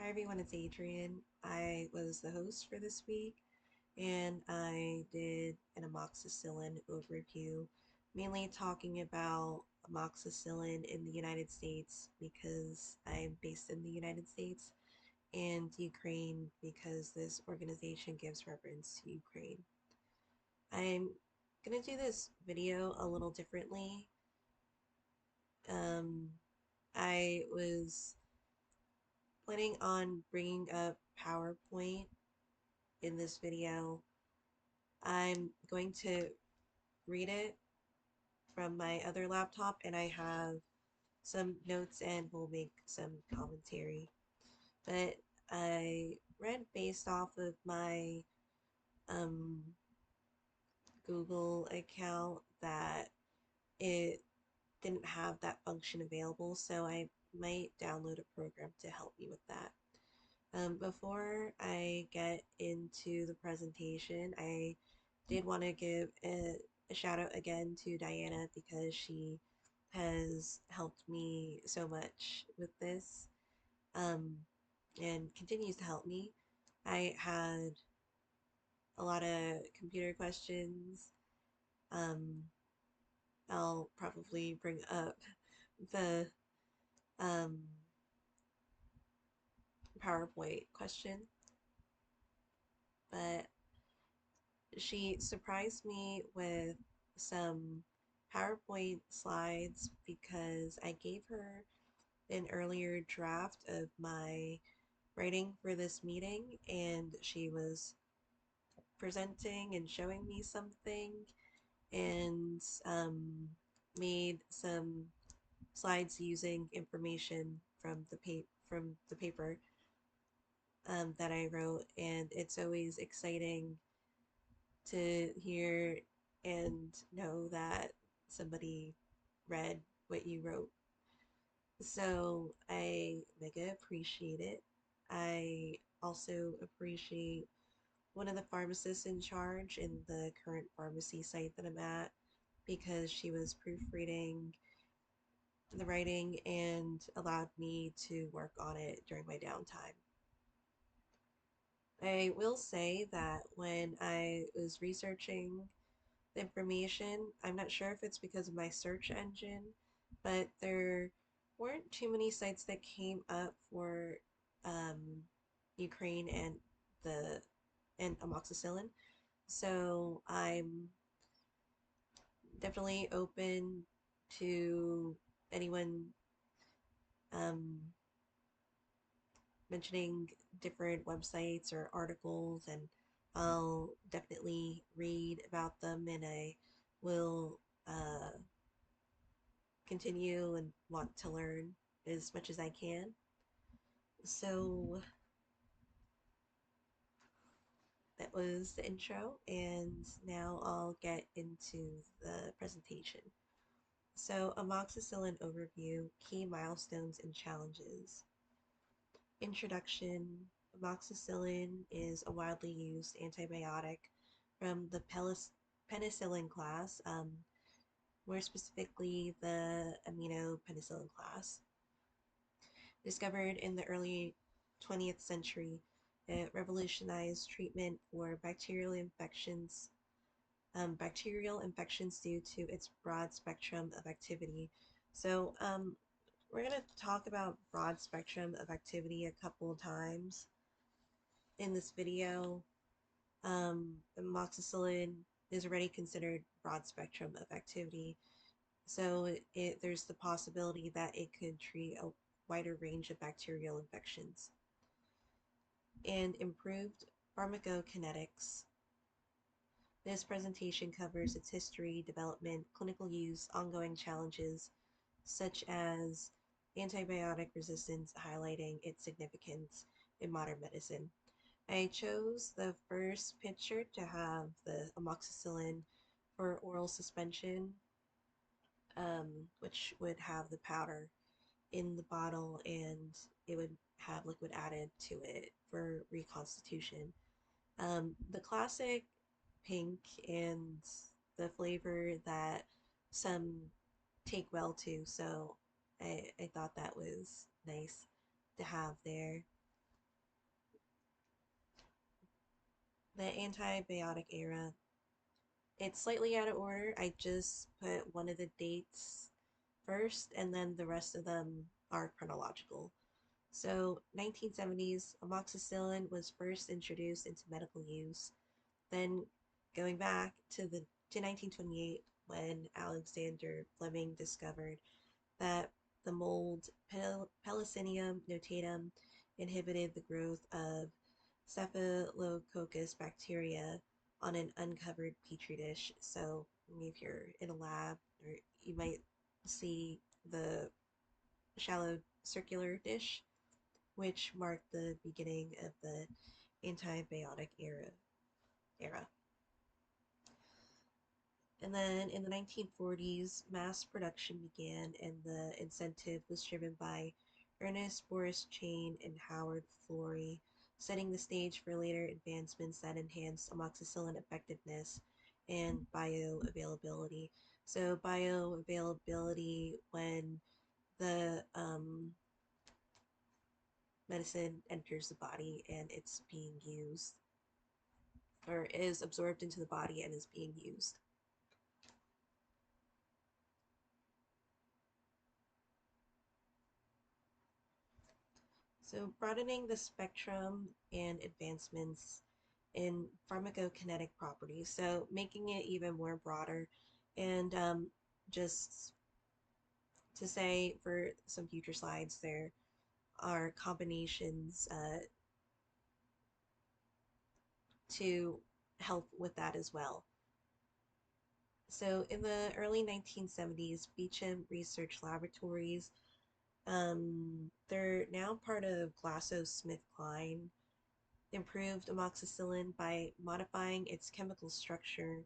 Hi everyone, it's Adrian. I was the host for this week and I did an amoxicillin overview, mainly talking about amoxicillin in the United States because I'm based in the United States, and Ukraine because this organization gives reference to Ukraine. I'm gonna do this video a little differently. Um, I was planning on bringing up PowerPoint in this video. I'm going to read it from my other laptop, and I have some notes and we'll make some commentary. But I read based off of my um, Google account that it didn't have that function available, so I might download a program to help me with that. Before I get into the presentation, I did want to give a shout out again to Diana because she has helped me so much with this, um, and continues to help me. I had a lot of computer questions. Um, I'll probably bring up the um, PowerPoint question, but she surprised me with some PowerPoint slides because I gave her an earlier draft of my writing for this meeting, and she was presenting and showing me something, and made some slides using information from the paper that I wrote, and it's always exciting to hear and know that somebody read what you wrote. So I mega appreciate it. I also appreciate one of the pharmacists in charge in the current pharmacy site that I'm at because she was proofreading the writing and allowed me to work on it during my downtime. I will say that when I was researching the information, I'm not sure if it's because of my search engine, but there weren't too many sites that came up for um, Ukraine and the amoxicillin. So I'm definitely open to anyone um, mentioning different websites or articles, and I'll definitely read about them, and I will continue and want to learn as much as I can. So that was the intro, and now I'll get into the presentation. So, amoxicillin overview, key milestones and challenges. Introduction. Amoxicillin is a widely used antibiotic from the penicillin class, more specifically the aminopenicillin class. Discovered in the early 20th century, it revolutionized treatment for bacterial infections due to its broad spectrum of activity. So we're going to talk about broad spectrum of activity a couple of times in this video. Amoxicillin is already considered broad spectrum of activity, so there's the possibility that it could treat a wider range of bacterial infections. And improved pharmacokinetics. This presentation covers its history, development, clinical use, ongoing challenges, such as antibiotic resistance, highlighting its significance in modern medicine. I chose the first picture to have the amoxicillin for oral suspension, which would have the powder in the bottle and it would have liquid added to it for reconstitution. The classic pink and the flavor that some take well to, so I thought that was nice to have there. The antibiotic era. It's slightly out of order. I just put one of the dates first, and then the rest of them are chronological. So, 1970s, amoxicillin was first introduced into medical use. Then, going back to 1928, when Alexander Fleming discovered that the mold Penicillium notatum inhibited the growth of Staphylococcus bacteria on an uncovered petri dish. So if you're in a lab, or you might see the shallow circular dish, which marked the beginning of the antibiotic era. And then in the 1940s, mass production began, and the incentive was driven by Ernest Boris Chain and Howard Florey, setting the stage for later advancements that enhanced amoxicillin effectiveness and bioavailability. So, bioavailability when the medicine enters the body and it's being used, or is absorbed into the body and is being used. So, broadening the spectrum and advancements in pharmacokinetic properties, so making it even more broader. And just to say for some future slides, there are combinations to help with that as well. So, in the early 1970s, Beecham Research Laboratories, they're now part of GlaxoSmithKline, improved amoxicillin by modifying its chemical structure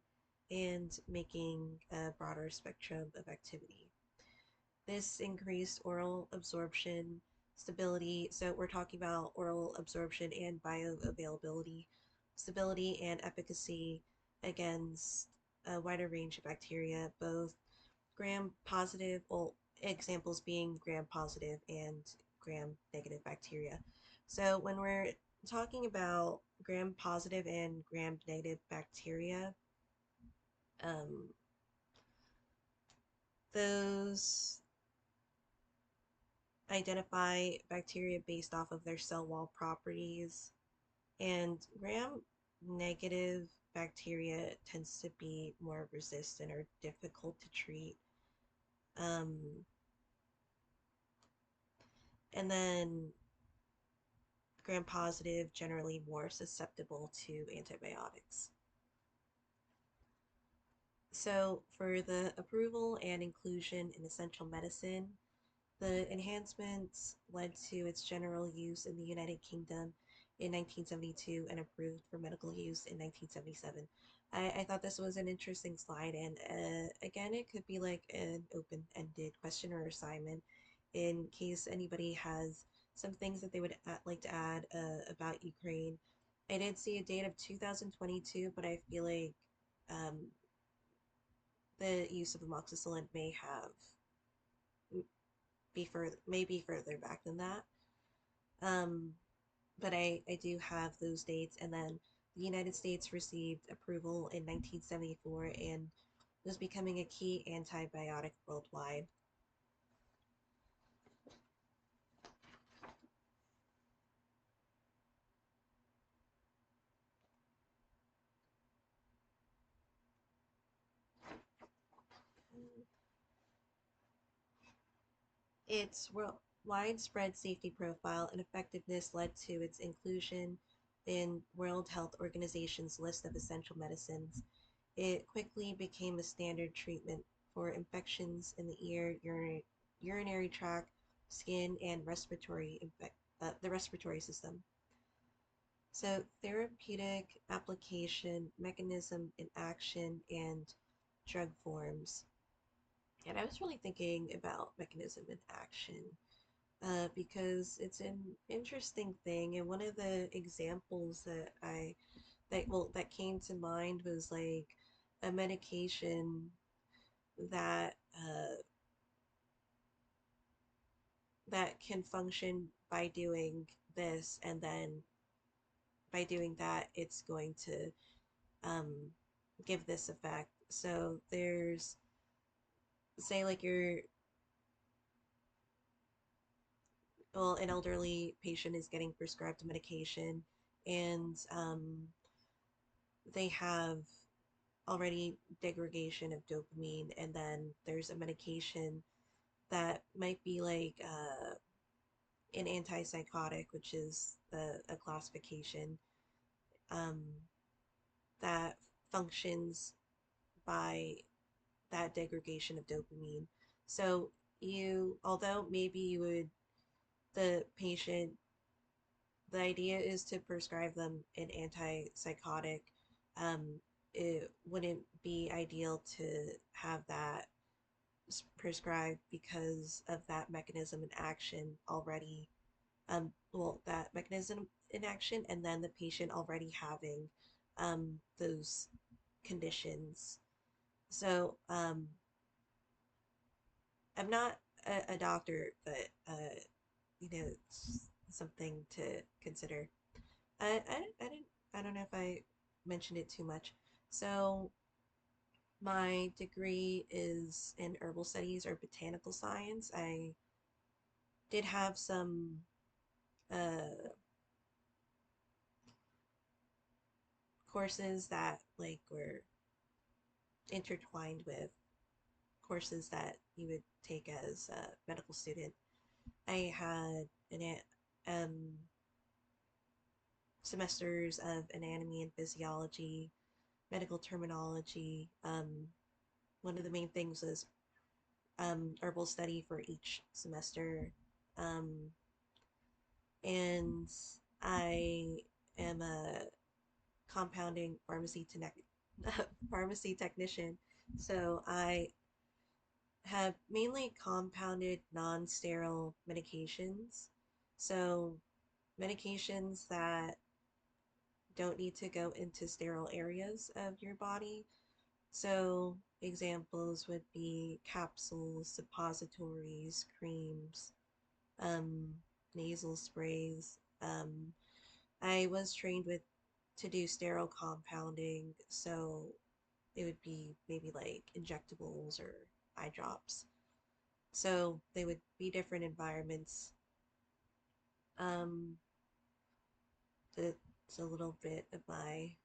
and making a broader spectrum of activity. This increased oral absorption, stability, so we're talking about oral absorption and bioavailability, stability and efficacy against a wider range of bacteria, both gram positive, well, examples being gram positive and gram negative bacteria. So when we're talking about gram positive and gram negative bacteria, um, those identify bacteria based off of their cell wall properties, and gram negative bacteria tends to be more resistant or difficult to treat. Um, and then gram positive generally more susceptible to antibiotics. So, for the approval and inclusion in essential medicine, the enhancements led to its general use in the United Kingdom in 1972 and approved for medical use in 1977. I thought this was an interesting slide, and again, it could be like an open ended question or assignment in case anybody has some things that they would like to add about Ukraine. I did see a date of 2022, but I feel like um, the use of amoxicillin may be further back than that. Um, but I do have those dates. And then the United States received approval in 1974 and was becoming a key antibiotic worldwide. Its widespread safety profile and effectiveness led to its inclusion in World Health Organization's list of essential medicines. It quickly became a standard treatment for infections in the ear, urinary tract, skin, and the respiratory system. So, therapeutic application, mechanism in action, and drug forms. And I was really thinking about mechanism in action because it's an interesting thing. And one of the examples that came to mind was like a medication that that can function by doing this, and then by doing that, it's going to um, give this effect. So there's, say, like you're, well, an elderly patient is getting prescribed medication and they have already degradation of dopamine, and then there's a medication that might be like an antipsychotic, which is a classification um, that functions by that degradation of dopamine. So although maybe you would, the patient, the idea is to prescribe them an antipsychotic. It wouldn't be ideal to have that prescribed because of that mechanism in action already. Well, that mechanism in action, and then the patient already having those conditions. So I'm not a doctor, but it's something to consider. I didn't, I don't know if I mentioned it too much. So my degree is in herbal studies or botanical science. I did have some uh, courses that like were intertwined with courses that you would take as a medical student. I had um, semesters of anatomy and physiology, medical terminology. One of the main things was herbal study for each semester. Um, and I am a compounding pharmacy technician. So I have mainly compounded non-sterile medications. So medications that don't need to go into sterile areas of your body. So examples would be capsules, suppositories, creams, um, nasal sprays. I was trained with to do sterile compounding, so it would be maybe like injectables or eye drops. So they would be different environments. Um, that's a little bit of my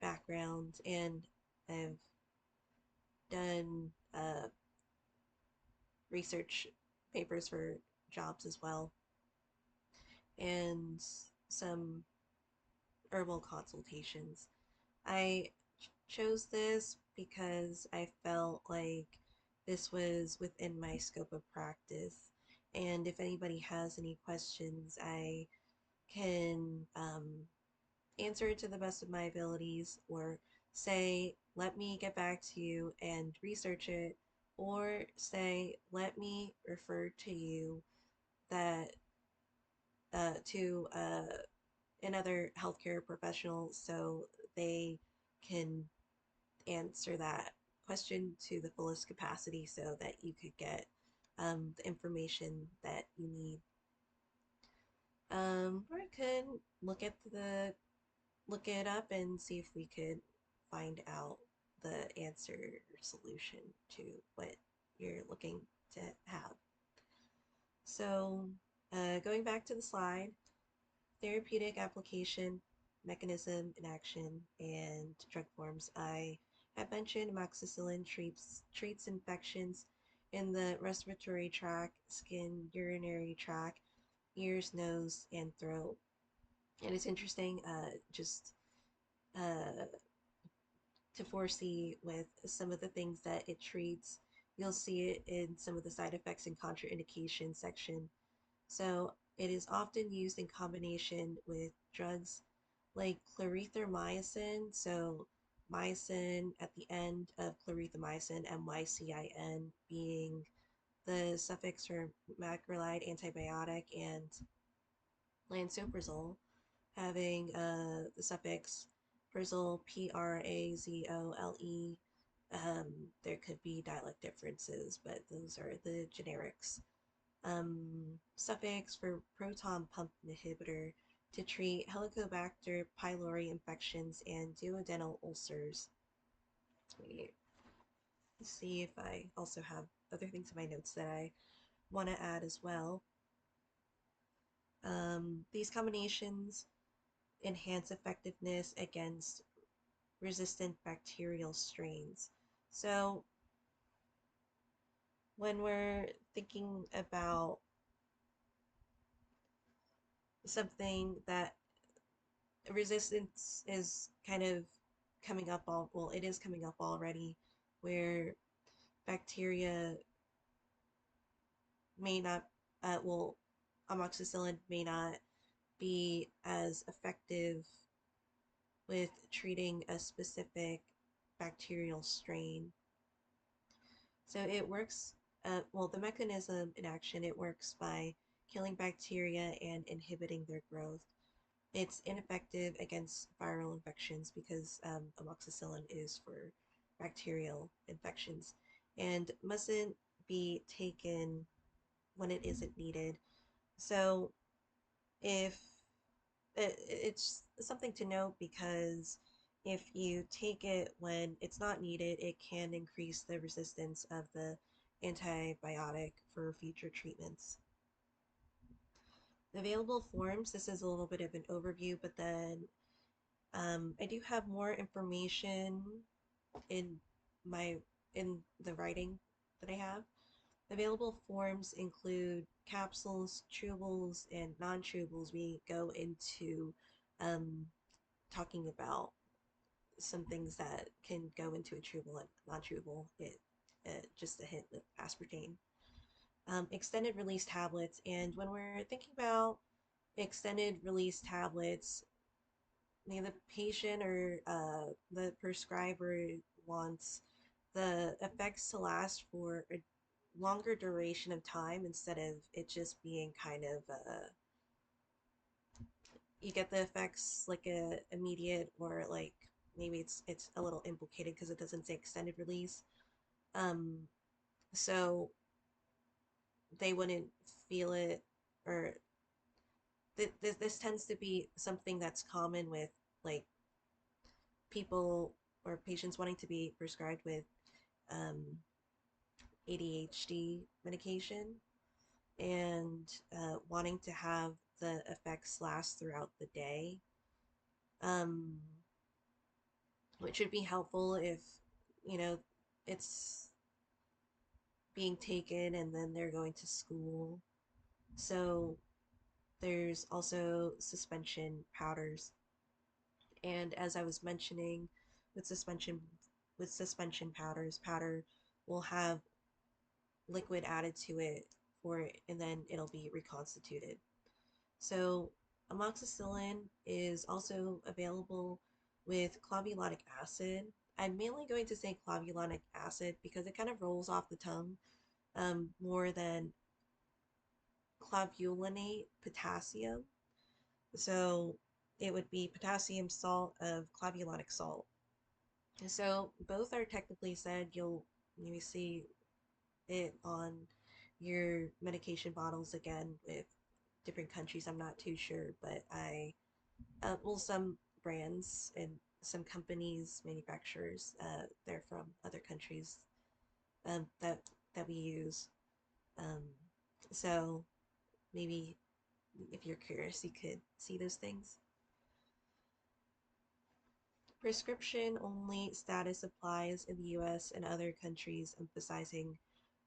background, and I've done research papers for jobs as well, and some herbal consultations. I chose this because I felt like this was within my scope of practice. And if anybody has any questions, I can answer it to the best of my abilities, or say, let me get back to you and research it, or say, let me refer to you that to another healthcare professional so they can answer that question to the fullest capacity so that you could get the information that you need. Or I could look it up and see if we could find out the answer or solution to what you're looking to have. So, going back to the slide, therapeutic application, mechanism in action, and drug forms. I had mentioned amoxicillin treats infections in the respiratory tract, skin, urinary tract, ears, nose, and throat. And it's interesting, just uh, to foresee with some of the things that it treats. You'll see it in some of the side effects and contraindication section. So it is often used in combination with drugs like clarithromycin. So mycin at the end of clarithromycin, MYCIN, being the suffix for macrolide antibiotic, and lansoprazole having the suffix prazole, PRAZOLE. There could be dialect differences, but those are the generics. Suffix for proton pump inhibitor, to treat Helicobacter pylori infections and duodenal ulcers. Let me see if I also have other things in my notes that I want to add as well. These combinations enhance effectiveness against resistant bacterial strains. So when we're thinking about something that resistance is kind of coming up well, it is coming up already, where bacteria may not, well, amoxicillin may not be as effective with treating a specific bacterial strain. So it works, well, the mechanism in action, it works by killing bacteria and inhibiting their growth. It's ineffective against viral infections because amoxicillin is for bacterial infections and mustn't be taken when it isn't needed. So if it's something to note, because if you take it when it's not needed, it can increase the resistance of the antibiotic for future treatments. Available forms, this is a little bit of an overview, but then I do have more information in my in the writing that I have. Available forms include capsules, chewables, and non-chewables. We go into um, talking about some things that can go into a chewable and non-chewable. Just a hint with aspartame. Extended release tablets, and when we're thinking about extended release tablets, the patient or the prescriber wants the effects to last for a longer duration of time instead of it just being kind of you get the effects like a immediate, or like maybe it's a little implicated because it doesn't say extended release. Um, so they wouldn't feel it, or this tends to be something that's common with like people or patients wanting to be prescribed with um, ADHD medication and wanting to have the effects last throughout the day, um, which would be helpful if, you know, it's being taken and then they're going to school. So there's also suspension powders. And as I was mentioning, with suspension powders, powder will have liquid added to it for and then it'll be reconstituted. So amoxicillin is also available with clavulanic acid. I'm mainly going to say clavulanic acid because it kind of rolls off the tongue more than clavulanate potassium. So it would be potassium salt of clavulanic salt. So both are technically said. You'll maybe see it on your medication bottles again with different countries. I'm not too sure, but well, some brands and some companies, manufacturers, they're from other countries that we use. Um, so maybe if you're curious, you could see those things. Prescription only status applies in the US and other countries, emphasizing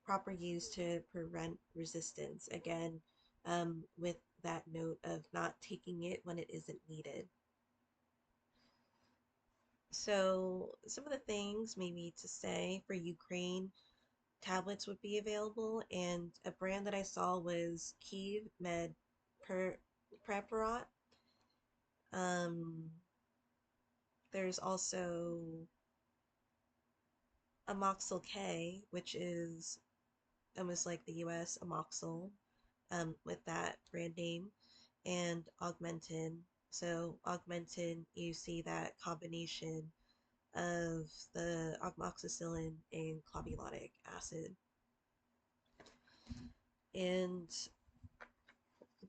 proper use to prevent resistance. Again, with that note of not taking it when it isn't needed. So some of the things maybe to say for Ukraine, tablets would be available, and a brand that I saw was Kiev Med Preparat. Um, there's also Amoxil K, which is almost like the US Amoxil, with that brand name, and Augmentin. So Augmentin, you see that combination of the amoxicillin and clavulanic acid. And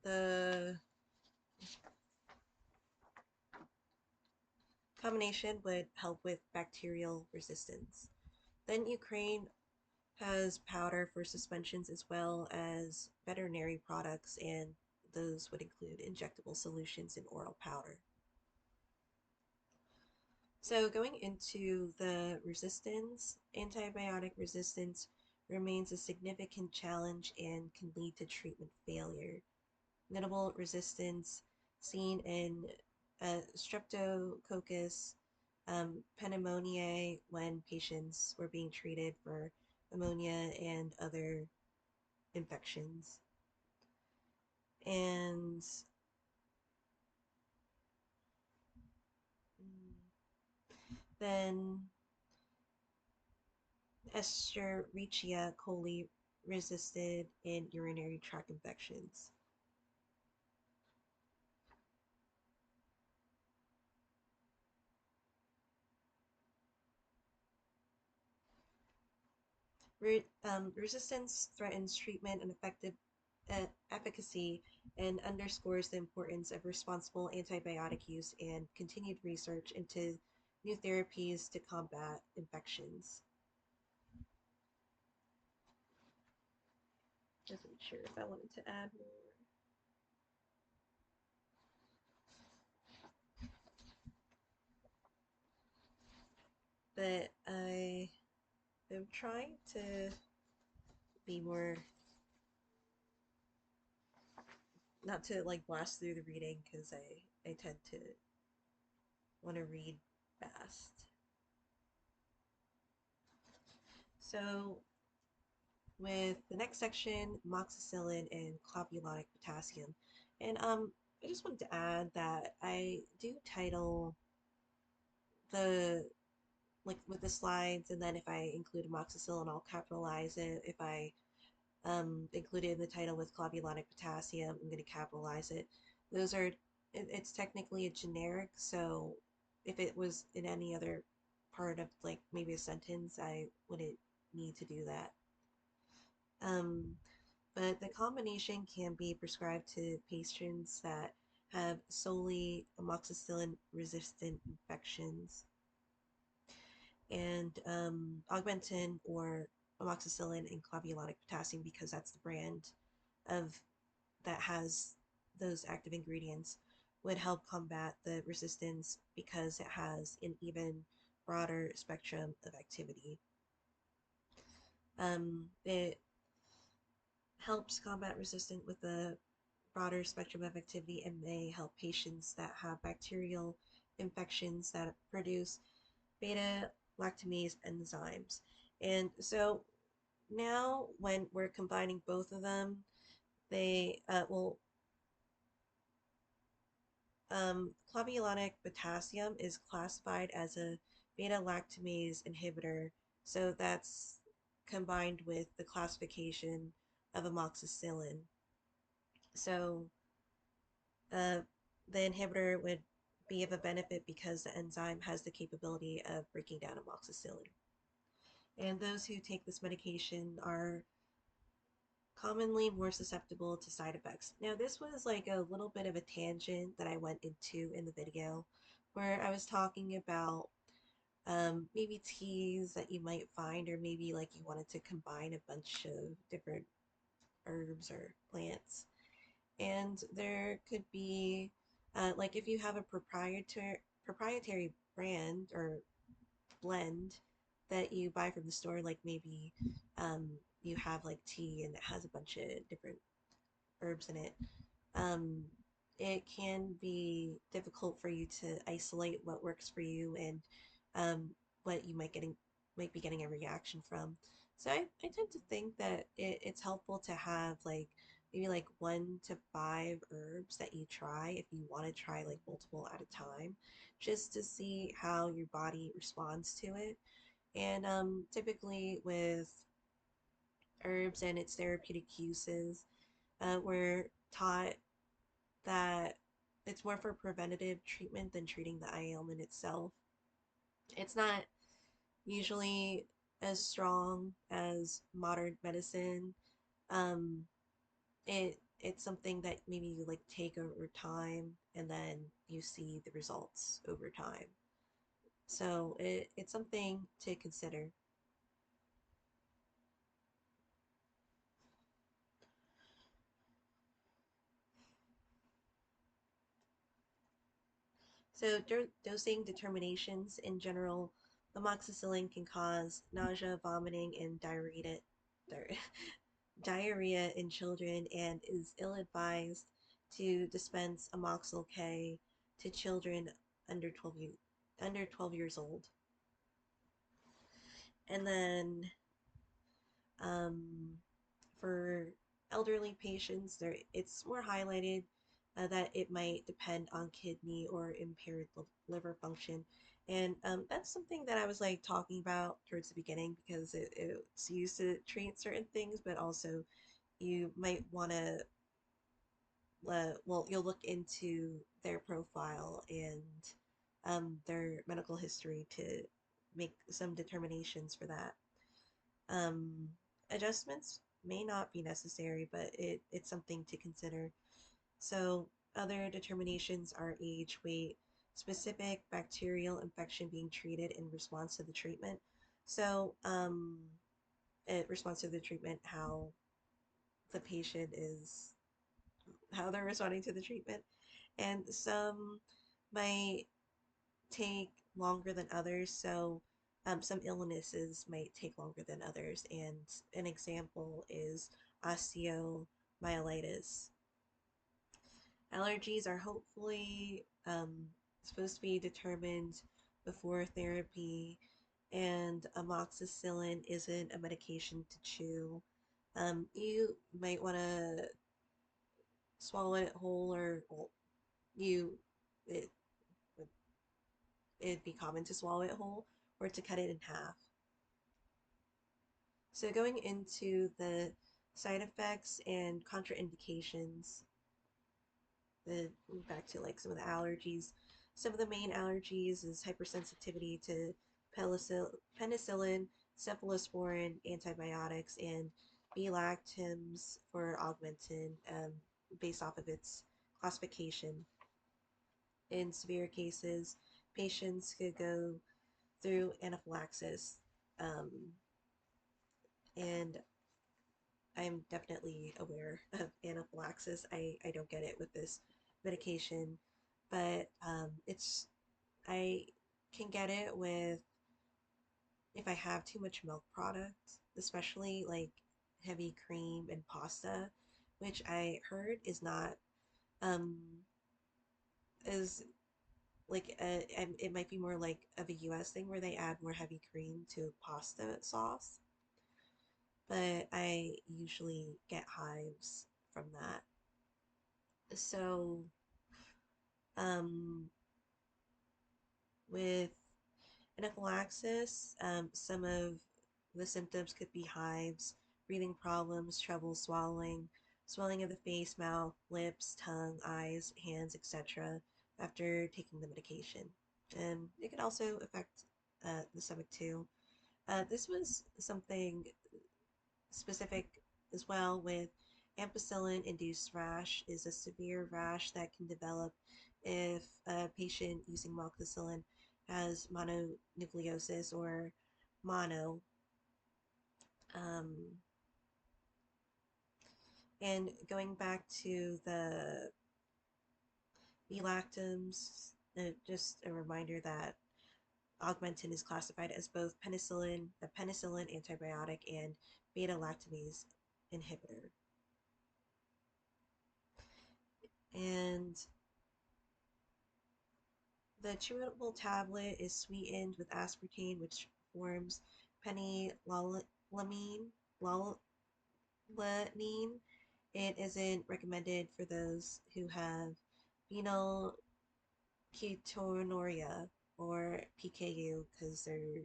the combination would help with bacterial resistance. Then Ukraine has powder for suspensions as well as veterinary products, and those would include injectable solutions and oral powder. So, going into the resistance, antibiotic resistance remains a significant challenge and can lead to treatment failure. Notable resistance seen in Streptococcus pneumoniae when patients were being treated for pneumonia and other infections. And then Escherichia coli resisted in urinary tract infections. Resistance threatens treatment and effective efficacy and underscores the importance of responsible antibiotic use and continued research into new therapies to combat infections. Wasn't sure if I wanted to add more, but I am trying to be more, not to like blast through the reading because I tend to want to read fast. So with the next section, amoxicillin and clavulanic potassium. And I just wanted to add that I do title the, like with the slides, and then if I include amoxicillin, I'll capitalize it. If I include it in the title with clavulanic potassium, I'm going to capitalize it. Those are, it's technically a generic, so if it was in any other part of like maybe a sentence, I wouldn't need to do that. Um, but the combination can be prescribed to patients that have solely amoxicillin resistant infections. And augmentin or amoxicillin and clavulanic potassium, because that's the brand of that has those active ingredients, would help combat the resistance because it has an even broader spectrum of activity. It helps combat resistance with a broader spectrum of activity and may help patients that have bacterial infections that produce beta lactamase enzymes. And so now when we're combining both of them, they will clavulanic potassium is classified as a beta lactamase inhibitor, so that's combined with the classification of amoxicillin. So uh, the inhibitor would be of a benefit because the enzyme has the capability of breaking down amoxicillin. And those who take this medication are commonly more susceptible to side effects. Now, this was like a little bit of a tangent that I went into in the video where I was talking about maybe teas that you might find, or maybe like you wanted to combine a bunch of different herbs or plants. And there could be, like if you have a proprietary brand or blend that you buy from the store, like maybe you have like tea and it has a bunch of different herbs in it, um, it can be difficult for you to isolate what works for you and what you might be getting a reaction from. So I tend to think that it's helpful to have like maybe like 1 to 5 herbs that you try if you want to try like multiple at a time, just to see how your body responds to it. And typically with herbs and its therapeutic uses, we're taught that it's more for preventative treatment than treating the ailment itself. It's not usually as strong as modern medicine. Um, it's something that maybe you like take over time and then you see the results over time. So it's something to consider. So dosing determinations in general, amoxicillin can cause nausea, vomiting, and diarrhea in children and is ill-advised to dispense amoxil K to children under 12 years old. And then um, for elderly patients, it's more highlighted that it might depend on kidney or impaired liver function. And that's something that I was like talking about towards the beginning because it's used to treat certain things, but also you might want to, well, you'll look into their profile and their medical history to make some determinations for that. Um, Adjustments may not be necessary, but it's something to consider. So, other determinations are age, weight, specific bacterial infection being treated in response to the treatment. So, in response to the treatment, the patient is, how they're responding to the treatment. And some might take longer than others. So, some illnesses might take longer than others. And an example is osteomyelitis. Allergies are hopefully supposed to be determined before therapy, and amoxicillin isn't a medication to chew. You might want to swallow it whole, or well, you it it'd be common to swallow it whole or to cut it in half. So going into the side effects and contraindications, the back to like some of the allergies. Some of the main allergies is hypersensitivity to penicillin, cephalosporin, antibiotics, and B-lactams for augmentin, based off of its classification. In severe cases, patients could go through anaphylaxis, um, and I'm definitely aware of anaphylaxis. I don't get it with this medication, but I can get it with if I have too much milk products, especially like heavy cream and pasta, which I heard is not um is like it might be more like of a US thing where they add more heavy cream to pasta sauce, but I usually get hives from that. So, um, with anaphylaxis, some of the symptoms could be hives, breathing problems, trouble swallowing, swelling of the face, mouth, lips, tongue, eyes, hands, etc. after taking the medication. And it can also affect the stomach too. This was something specific as well with ampicillin-induced rash is a severe rash that can develop if a patient using amoxicillin has mononucleosis or mono. Um, and going back to the B-lactams, just a reminder that augmentin is classified as both a penicillin antibiotic and beta-lactamase inhibitor. And the chewable tablet is sweetened with aspartame, which forms phenylalanine. It isn't recommended for those who have phenylketonuria or PKU because there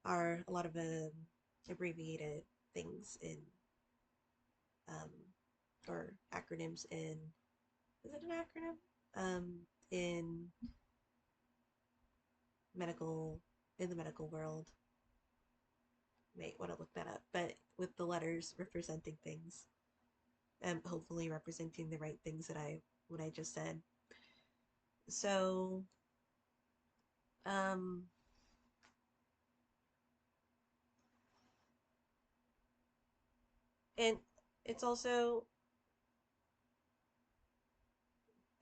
are a lot of abbreviated things in um, or acronyms in, is it an acronym? In medical in the medical world. May want to look that up, but with the letters representing things and hopefully representing the right things that I just said. So And it's also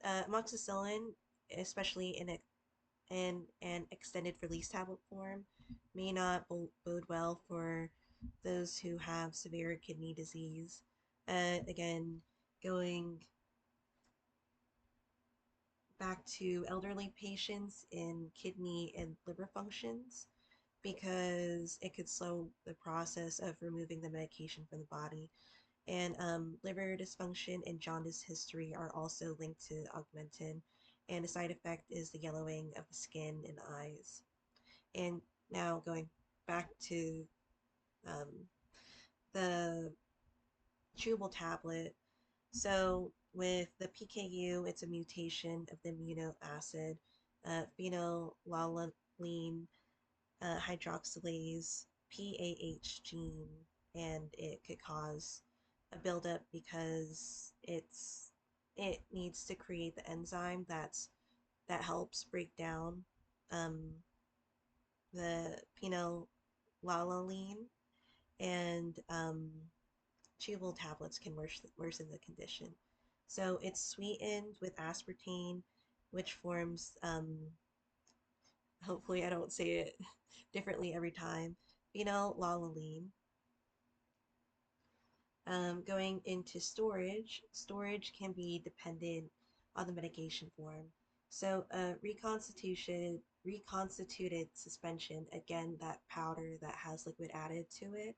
amoxicillin, especially in an extended release tablet form, may not bode well for those who have severe kidney disease. Again, going back to elderly patients in kidney and liver functions, because it could slow the process of removing the medication from the body. And liver dysfunction and jaundice history are also linked to augmentin, and a side effect is the yellowing of the skin and eyes. And now going back to um, the chewable tablet. So with the PKU, it's a mutation of the amino acid phenylalanine hydroxylase PAH gene, and it could cause a buildup because it needs to create the enzyme that helps break down um, the phenylalanine, and chewable tablets can worsen the condition. So it's sweetened with aspartame, which forms, hopefully I don't say it differently every time, phenylalanine. Going into storage can be dependent on the medication form. So reconstituted suspension, again, that powder that has liquid added to it,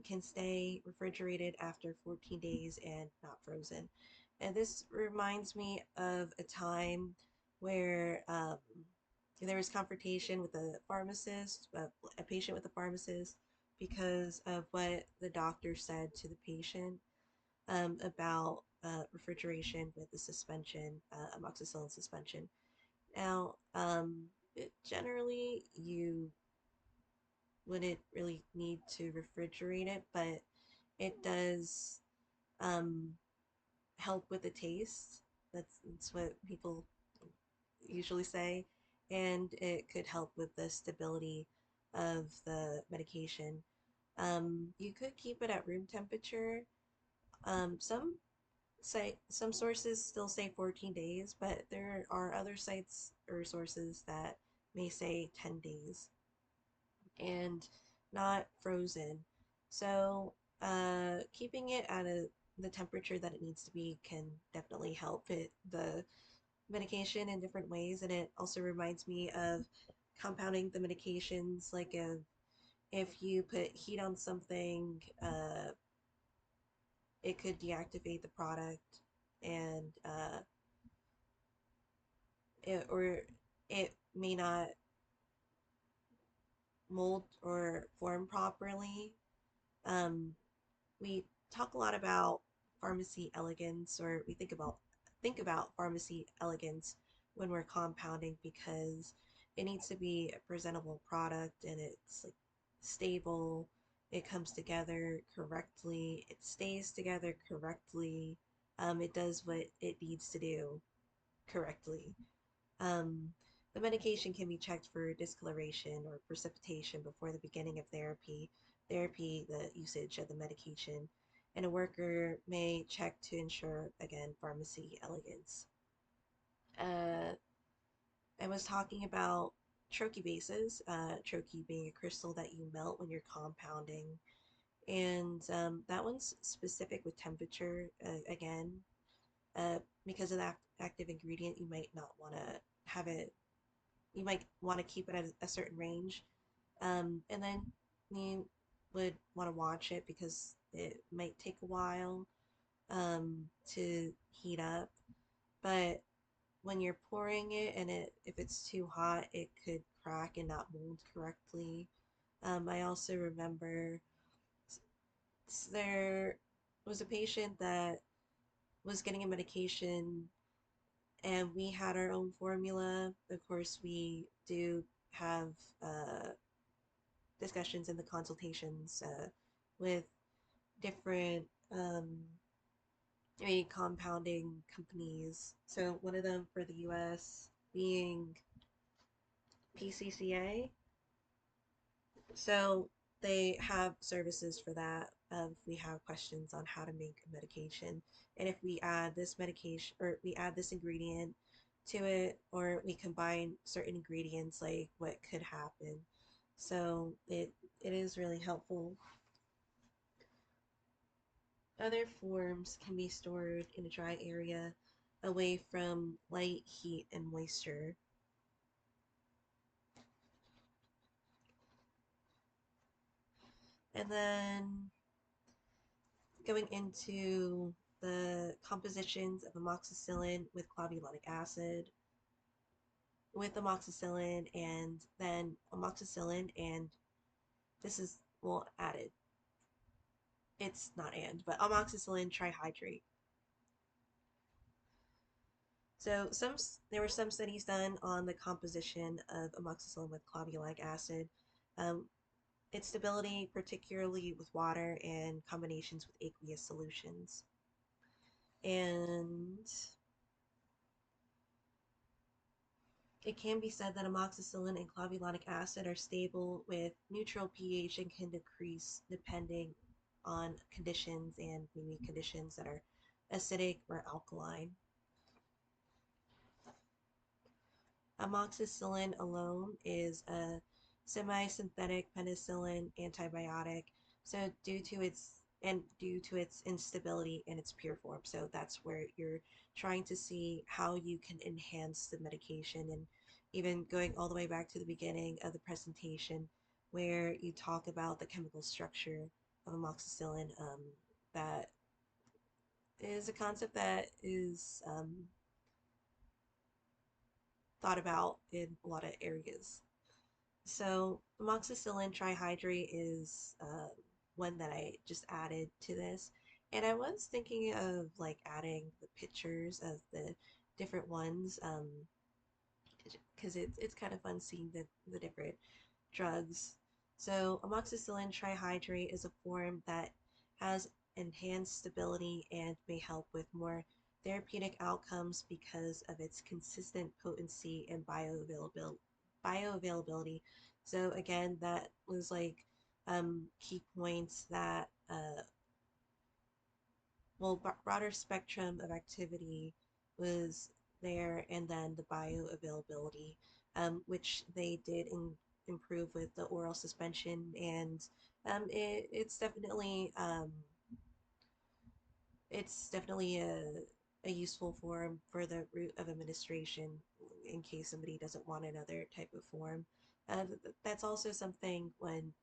can stay refrigerated after 14 days and not frozen. And this reminds me of a time where there was confrontation with a pharmacist, a patient with a pharmacist, because of what the doctor said to the patient about refrigeration with the suspension, amoxicillin suspension. Now, generally, you wouldn't really need to refrigerate it, but it does um, help with the taste. That's what people usually say, and it could help with the stability of the medication. You could keep it at room temperature. Some sources still say 14 days, but there are other sites or sources that may say 10 days and not frozen. So, keeping it at the temperature that it needs to be can definitely help the medication in different ways. And it also reminds me of compounding the medications. Like if you put heat on something, it could deactivate the product, and or it may not mold or form properly. Um, we talk a lot about pharmacy elegance, or we think about pharmacy elegance when we're compounding, because it needs to be a presentable product, and it's like stable, it comes together correctly, it stays together correctly, it does what it needs to do correctly. um, the medication can be checked for discoloration or precipitation before the beginning of the usage of the medication, and a worker may check to ensure, again, pharmacy elegance. Uh, I was talking about troche bases, troche being a crystal that you melt when you're compounding, and that one's specific with temperature, again, uh, because of that active ingredient, you might not want to have it you might want to keep it at a certain range. And then you would want to watch it because it might take a while to heat up. But when you're pouring it, and if it's too hot, it could crack and not mold correctly. I also remember there was a patient that was getting a medication, and we had our own formula. Of course, we do have discussions and the consultations with different compounding companies. So one of them for the US being PCCA. So they have services for that. if we have questions on how to make a medication. And if we add this medication or we add this ingredient to it, or we combine certain ingredients, like what could happen. So it is really helpful. Other forms can be stored in a dry area away from light, heat, and moisture. And then going into the compositions of amoxicillin with clavulanic acid, with amoxicillin, and then amoxicillin, and this is, well, added. It's not and, but amoxicillin trihydrate. So there were some studies done on the composition of amoxicillin with clavulanic acid, um, its stability, particularly with water and combinations with aqueous solutions. And it can be said that amoxicillin and clavulanic acid are stable with neutral pH and can decrease depending on conditions, and maybe conditions that are acidic or alkaline. Amoxicillin alone is a semi-synthetic penicillin antibiotic. So due to its instability in its pure form. So that's where you're trying to see how you can enhance the medication, and even going all the way back to the beginning of the presentation where you talk about the chemical structure of amoxicillin. That is a concept that is thought about in a lot of areas. So amoxicillin trihydrate is one that I just added to this. And I was thinking of like adding the pictures of the different ones, because it's kind of fun seeing the different drugs. So amoxicillin trihydrate is a form that has enhanced stability and may help with more therapeutic outcomes because of its consistent potency and bioavailability. So again, that was like key points that well, broader spectrum of activity was there, and then the bioavailability, which they did improve with the oral suspension, and it's definitely a useful form for the route of administration in case somebody doesn't want another type of form. That's also something when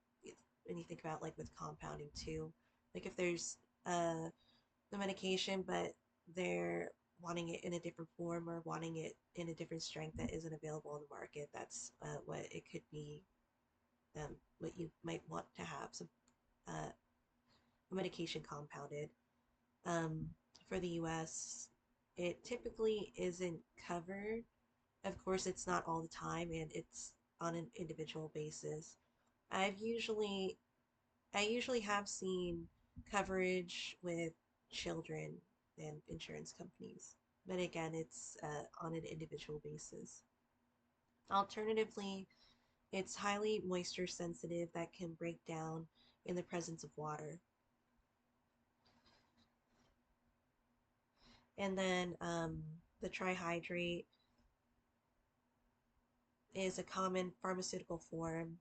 you think about like with compounding too, like if there's the medication, but they're wanting it in a different form or wanting it in a different strength that isn't available on the market. That's what it could be. What you might want to have some medication compounded. Um, for the U.S., it typically isn't covered. Of course, it's not all the time, and it's on an individual basis. I've usually I usually have seen coverage with children and insurance companies, but again, it's on an individual basis. Alternatively, it's highly moisture sensitive that can break down in the presence of water. And then the trihydrate is a common pharmaceutical form.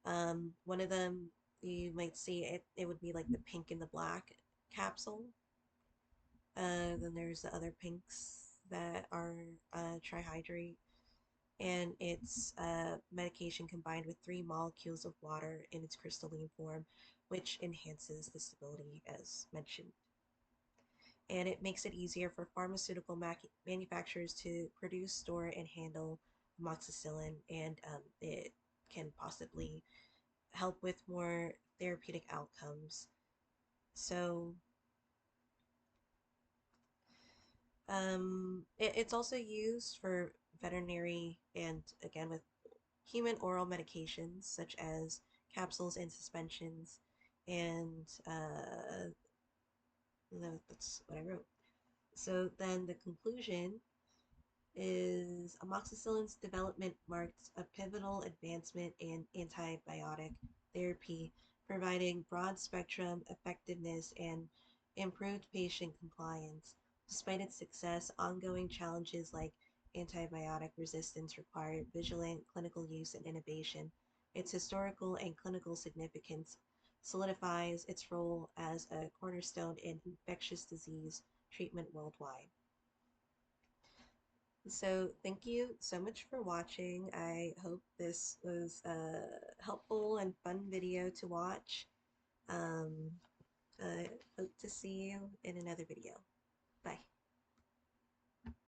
One of them, you might see it, it would be like the pink and the black capsule. Then there's the other pinks that are trihydrate, and it's medication combined with 3 molecules of water in its crystalline form, which enhances the stability as mentioned. And it makes it easier for pharmaceutical manufacturers to produce, store, and handle amoxicillin, and it can possibly help with more therapeutic outcomes. So it's also used for veterinary and again with human oral medications such as capsules and suspensions. And no, that's what I wrote. So then the conclusion is amoxicillin's development marked a pivotal advancement in antibiotic therapy providing broad spectrum effectiveness and improved patient compliance. Despite its success, ongoing challenges like antibiotic resistance require vigilant clinical use and innovation. Its historical and clinical significance solidifies its role as a cornerstone in infectious disease treatment worldwide. So, thank you so much for watching. I hope this was a helpful and fun video to watch. Um, hope to see you in another video.